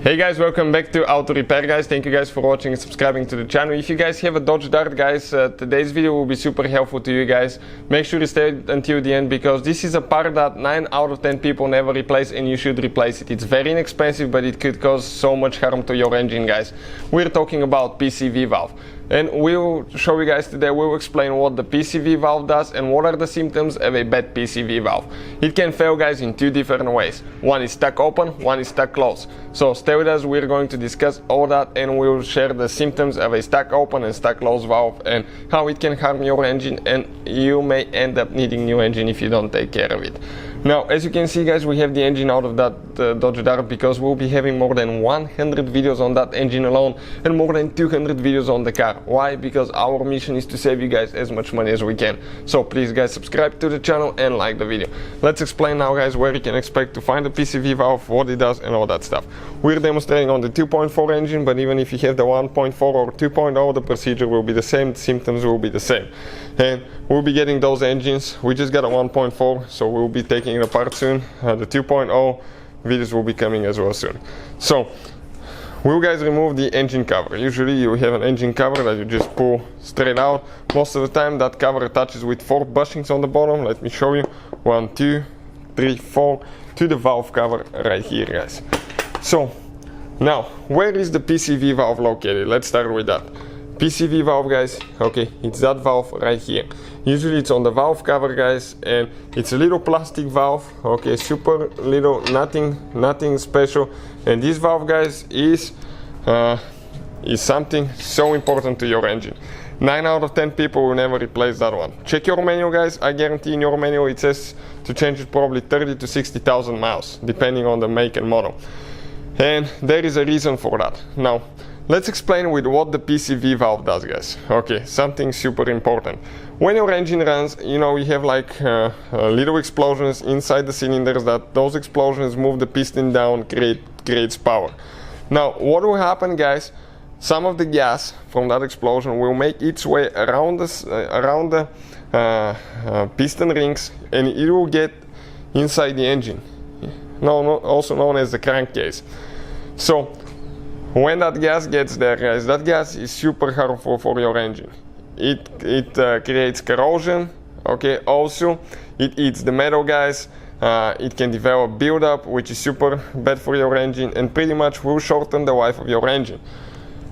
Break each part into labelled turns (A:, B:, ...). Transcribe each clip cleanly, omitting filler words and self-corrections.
A: Hey guys, welcome back to Auto Repair guys. Thank you guys for watching and subscribing to the channel. If you guys have a Dodge Dart guys, today's video will be super helpful to you guys. Make sure you stay until the end because this is a part that 9 out of 10 people never replace and you should replace it. It's very inexpensive but it could cause so much harm to your engine guys. We're talking about PCV valve. And we'll show you guys today, we'll explain what the PCV valve does and what are the symptoms of a bad PCV valve. It can fail guys in two different ways. One is stuck open, one is stuck closed. So stay with us, we're going to discuss all that and we'll share the symptoms of a stuck open and stuck closed valve and how it can harm your engine, and you may end up needing new engine if you don't take care of it. Now, as you can see guys, we have the engine out of that Dodge Dart because we'll be having more than 100 videos on that engine alone and more than 200 videos on the car. Why? Because our mission is to save you guys as much money as we can. So please guys, subscribe to the channel and like the video. Let's explain now guys where you can expect to find the PCV valve, what it does and all that stuff. We're demonstrating on the 2.4 engine, but even if you have the 1.4 or 2.0, the procedure will be the same, the symptoms will be the same. And we'll be getting those engines. We just got a 1.4, so we'll be taking it apart soon. The 2.0 videos will be coming as well soon. So we'll guys remove the engine cover. Usually you have an engine cover that you just pull straight out. Most of the time that cover attaches with 4 bushings on the bottom. Let me show you. 1, 2, 3, 4 to the valve cover right here guys. So now, where is the PCV valve located? Let's start with that. PCV valve guys, okay, it's that valve right here. Usually it's on the valve cover guys, and it's a little plastic valve, okay, super little, nothing special. And this valve guys is something so important to your engine. 9 out of 10 people will never replace that one. Check your manual guys, I guarantee in your manual it says to change it probably 30 to 60,000 miles, depending on the make and model. And there is a reason for that. Now, let's explain with what the PCV valve does guys. Okay, something super important. When your engine runs, you know, you have like little explosions inside the cylinders, that those explosions move the piston down, creates power. Now, what will happen guys, some of the gas from that explosion will make its way around the piston rings and it will get inside the engine, also known as the crankcase. So when that gas gets there guys, that gas is super harmful for your engine. It creates corrosion, okay, also it eats the metal guys, it can develop buildup which is super bad for your engine and pretty much will shorten the life of your engine.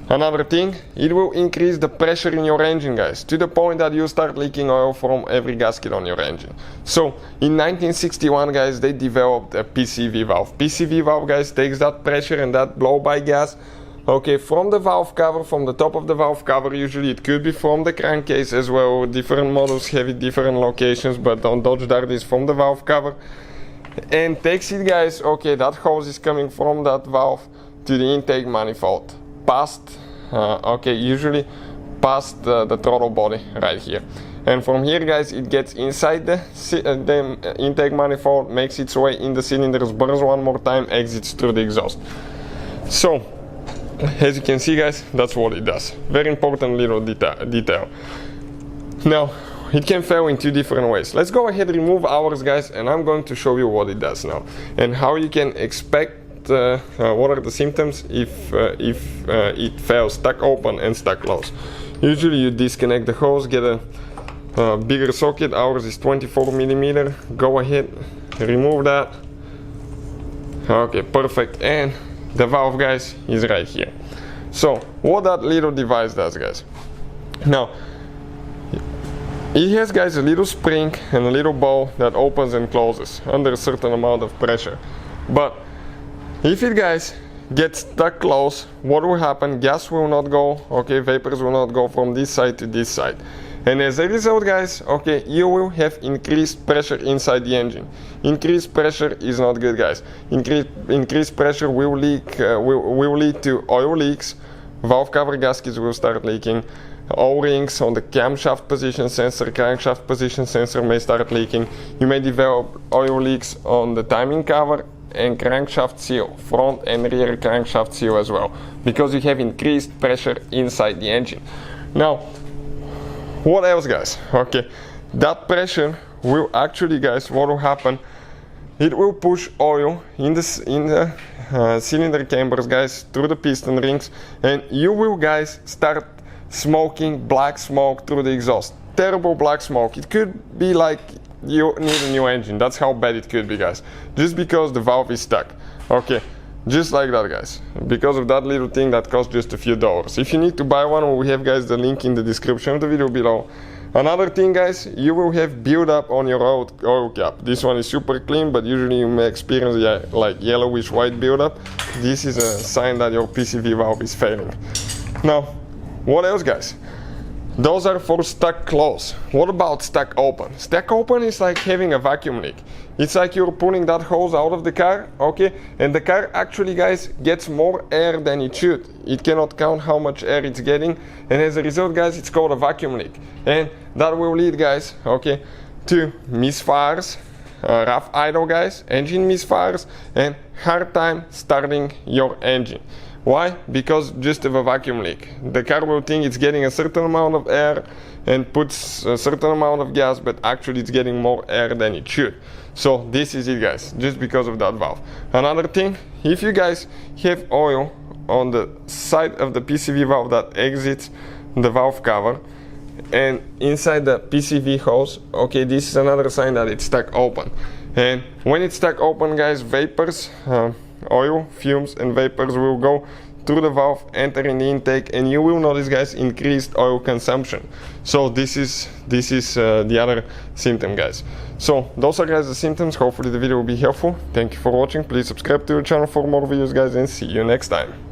A: Another thing, it will increase the pressure in your engine guys, to the point that you start leaking oil from every gasket on your engine. So in 1961 guys, they developed a PCV valve. PCV valve guys takes that pressure and that blow-by gas, okay, from the valve cover, from the top of the valve cover. Usually it could be from the crankcase as well. Different models have it different locations, but on Dodge Dart is from the valve cover. And takes it guys, okay, that hose is coming from that valve to the intake manifold. Usually past the throttle body right here, and from here guys it gets inside the intake manifold, makes its way in the cylinders, burns one more time, exits through the exhaust. So as you can see guys, that's what it does. Very important little detail. Now it can fail in 2 different ways. Let's go ahead and remove ours guys, and I'm going to show you what it does now and how you can expect what are the symptoms if it fails stuck open and stuck closed. Usually you disconnect the hose, get a bigger socket. Ours is 24 millimeter. Go ahead, remove that. Okay, perfect. And the valve guys is right here. So what that little device does guys, now it has guys a little spring and a little ball that opens and closes under a certain amount of pressure. But if it guys gets stuck close, what will happen? Gas will not go, okay, vapors will not go from this side to this side. And as a result guys, okay, you will have increased pressure inside the engine. Increased pressure is not good guys. Increased pressure will lead to oil leaks, valve cover gaskets will start leaking, O-rings on the camshaft position sensor, crankshaft position sensor may start leaking. You may develop oil leaks on the timing cover and crankshaft seal, front and rear crankshaft seal as well, because you have increased pressure inside the engine. Now, what else guys? Okay, that pressure will actually guys, what will happen, it will push oil in the cylinder chambers, guys, through the piston rings, and you will, guys, start smoking black smoke through the exhaust. Terrible black smoke. It could be like you need a new engine. That's how bad it could be, guys, just because the valve is stuck. Okay, just like that, guys, because of that little thing that costs just a few dollars. If you need to buy one, we have, guys, the link in the description of the video below. Another thing, guys, you will have buildup on your oil cap. This one is super clean, but usually you may experience like yellowish white buildup. This is a sign that your PCV valve is failing. Now, what else, guys? Those are for stuck close. What about stuck open? Stuck open is like having a vacuum leak. It's like you're pulling that hose out of the car, okay? And the car actually, guys, gets more air than it should. It cannot count how much air it's getting, and as a result, guys, it's called a vacuum leak. And that will lead, guys, okay, to misfires, rough idle, guys, engine misfires, and hard time starting your engine. Why? Because just of a vacuum leak. The car will think it's getting a certain amount of air and puts a certain amount of gas, but actually it's getting more air than it should. So this is it, guys, just because of that valve. Another thing, if you guys have oil on the side of the PCV valve that exits the valve cover and inside the PCV hose, okay, this is another sign that it's stuck open. And when it's stuck open, guys, vapors, oil, fumes, and vapors will go through the valve, enter in the intake, and you will notice, guys, increased oil consumption. So this is the other symptom, guys. So those are, guys, the symptoms. Hopefully the video will be helpful. Thank you for watching. Please subscribe to the channel for more videos, guys, and see you next time.